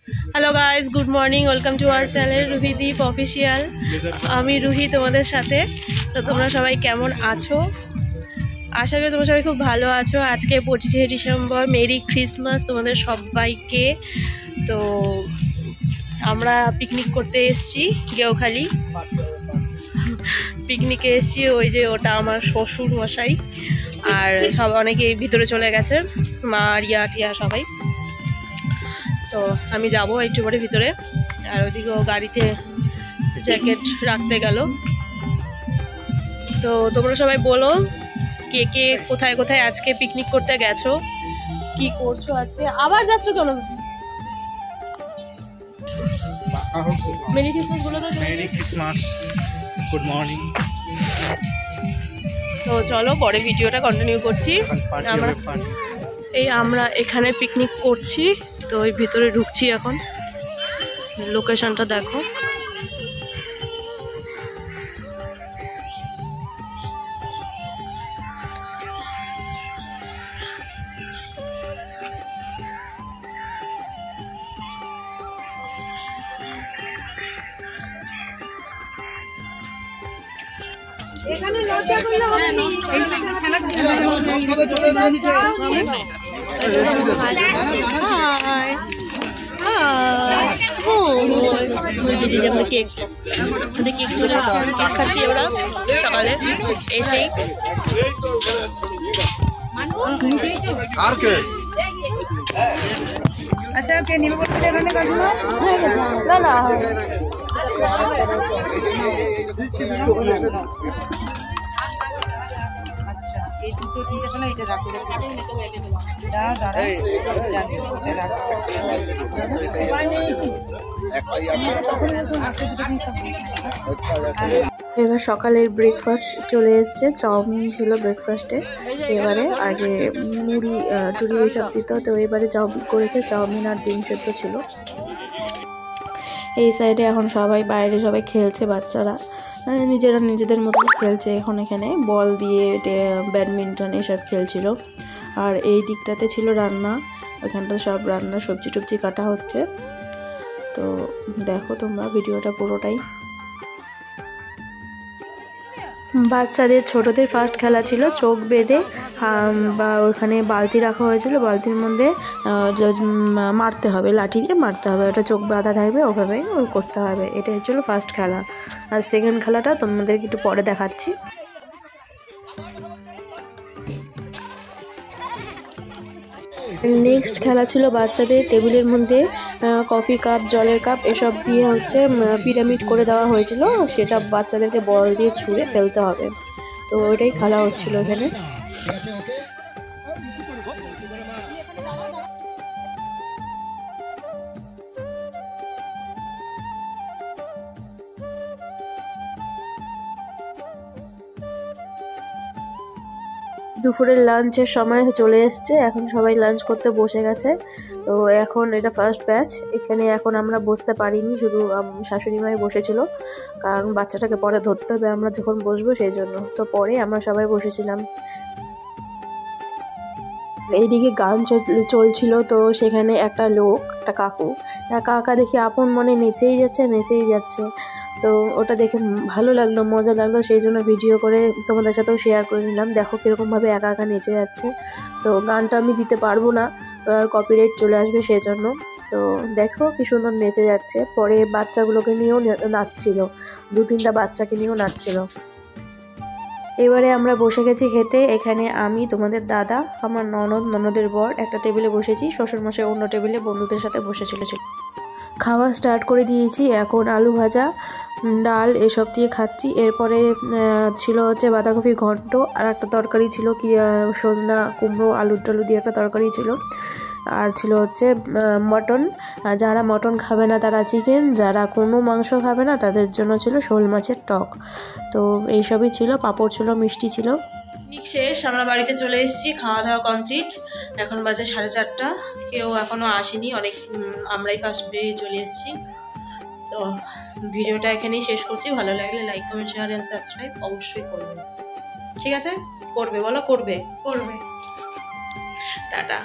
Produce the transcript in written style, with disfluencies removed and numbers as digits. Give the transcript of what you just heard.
Hello guys, good morning, welcome to our channel Ruhideep official. আমি রুহি তোমাদের সাথে। তো তোমরা সবাই কেমন আছো? আশা করি তোমরা সবাই খুব ভালো আছো। আজকে 25শে ডিসেম্বর, মেরি ক্রিসমাস তোমাদের সবাইকে। তো আমরা পিকনিক করতে এসেছি গেওখালি। পিকনিকে এসেছি, ওই যে ওটা আমার শ্বশুর মশাই, আর সব অনেকেই ভিতরে চলে গেছে, মা রিয়া টিয়া সবাই। তো আমি যাব একটু পরে ভিতরে, আর ওইদিকেও গাড়িতে জ্যাকেট রাখতে গেল। তো তোমরা সবাই বলো কে কে কোথায় কোথায় আজকে পিকনিক করতে গেছো, কি করছো আজকে, আবার যাচ্ছ কেন? মেরি ক্রিসমাস বলো তো। Merry Christmas, good morning. তো চলো পরে ভিডিওটা কন্টিনিউ করছি। আমরা এখানে পিকনিক করছি, তো ওই ভিতরে ঢুকছি এখন। লোকেশনটা দেখো। এখানে লজ্জা করলে হবে না, এইখানে খেলা কেক কেক চলে এসছে, কেক খাচ্ছি আমরা সকালে এসেই। আচ্ছা কে নিবে বলতে এখানে কাজু না না এই দুটো তিনটে ফেলা, এটা রাখো এবার সকালের ব্রেকফাস্ট চলে এসছে। চাউমিন ছিল ব্রেকফাস্টে, এবারে আগে মুড়ি টুড়ি এসব দিত, তো এবারে চাউমিন করেছে, চাউমিন আর ডিম সেদ্ধ ছিল। এই সাইডে এখন সবাই বাইরে সবাই খেলছে, বাচ্চারা নিজেরা নিজেদের মতো খেলছে। এখন এখানে বল দিয়ে ব্যাডমিন্টন এসব খেলছিল। আর এই দিকটাতে ছিল রান্না, ওখানটা সব রান্না সবজি টবজি কাটা হচ্ছে। তো দেখো তোমরা ভিডিওটা পুরোটাই। বাচ্চাদের ছোটদের ফার্স্ট খেলা ছিল চোখ বেঁধে, বা ওখানে বালতি রাখা হয়েছিল, বালতির মধ্যে মারতে হবে, লাঠি দিয়ে মারতে হবে, ওটা চোখ বাঁধা থাকবে, ওভাবেই করতে হবে। এটাই ছিল ফার্স্ট খেলা। আর সেকেন্ড খেলাটা তোমাদেরকে একটু পরে দেখাচ্ছি। নেক্সট খেলা ছিল বাচ্চাদের টেবিলের মধ্যে কফি কাপ, জলের কাপ এসব দিয়ে হচ্ছে পিরামিড করে দেওয়া হয়েছিল, সেটা বাচ্চাদেরকে বল দিয়ে ছুঁড়ে ফেলতে হবে। তো ওইটাই খেলা হচ্ছিল এখানে। দুপুরের লাঞ্চের সময় চলে এসছে, এখন সবাই লাঞ্চ করতে বসে গেছে। তো এখন এটা ফার্স্ট ব্যাচ, এখানে এখন আমরা বসতে পারিনি, শুধু শাশুড়ি মাই বসেছিল, কারণ বাচ্চাটাকে পরে ধরতে হবে আমরা যখন বসবো সেই জন্য। তো পরে আমরা সবাই বসেছিলাম। এইদিকে গান চলছিল, তো সেখানে একটা লোক, একটা কাকু, কাকা দেখি আপন মনে নেচেই যাচ্ছে। তো ওটা দেখে ভালো লাগলো, মজা লাগলো, সেই জন্য ভিডিও করে তোমাদের সাথেও শেয়ার করে নিলাম। দেখো কীরকমভাবে একা একা নেচে যাচ্ছে। তো গানটা আমি দিতে পারবো না, কপিরাইট চলে আসবে সেই জন্য। তো দেখো কি সুন্দর নেচে যাচ্ছে। পরে বাচ্চাগুলোকে নিয়েও নাচছিল, 2-3টা বাচ্চাকে নিয়েও নাচছিল। এবারে আমরা বসে গেছি খেতে। এখানে আমি, তোমাদের দাদা, আমার ননদের বর একটা টেবিলে বসেছি, শ্বশুরমশাই অন্য টেবিলে বন্ধুদের সাথে বসেছিল। খাওয়া স্টার্ট করে দিয়েছি। এখন আলু ভাজা, ডাল এসব দিয়ে খাচ্ছি। এরপরে ছিল হচ্ছে বাঁধাকপি ঘন্ট, আর একটা তরকারি ছিল কি সজনা কুমড়ো আলু টালু দিয়ে একটা তরকারি ছিল। আর ছিল হচ্ছে মটন, যারা মটন খাবে না তারা চিকেন, যারা কোনো মাংস খাবে না তাদের জন্য ছিল শোল মাছের টক। তো এইসবই ছিল, পাঁপড় ছিল, মিষ্টি ছিল। পিকনিক শেষ, আমরা বাড়িতে চলে এসেছি, খাওয়া দাওয়া কমপ্লিট। এখন বাজে 4:30, কেউ এখনও আসেনি, অনেক আমরাই ফার্স্ট বেরিয়ে চলে এসেছি। তো ভিডিওটা এখানেই শেষ করছি। ভালো লাগলে like, comment, share and subscribe অবশ্যই করবে। ঠিক আছে? করবে, বলো করবে। টাটা।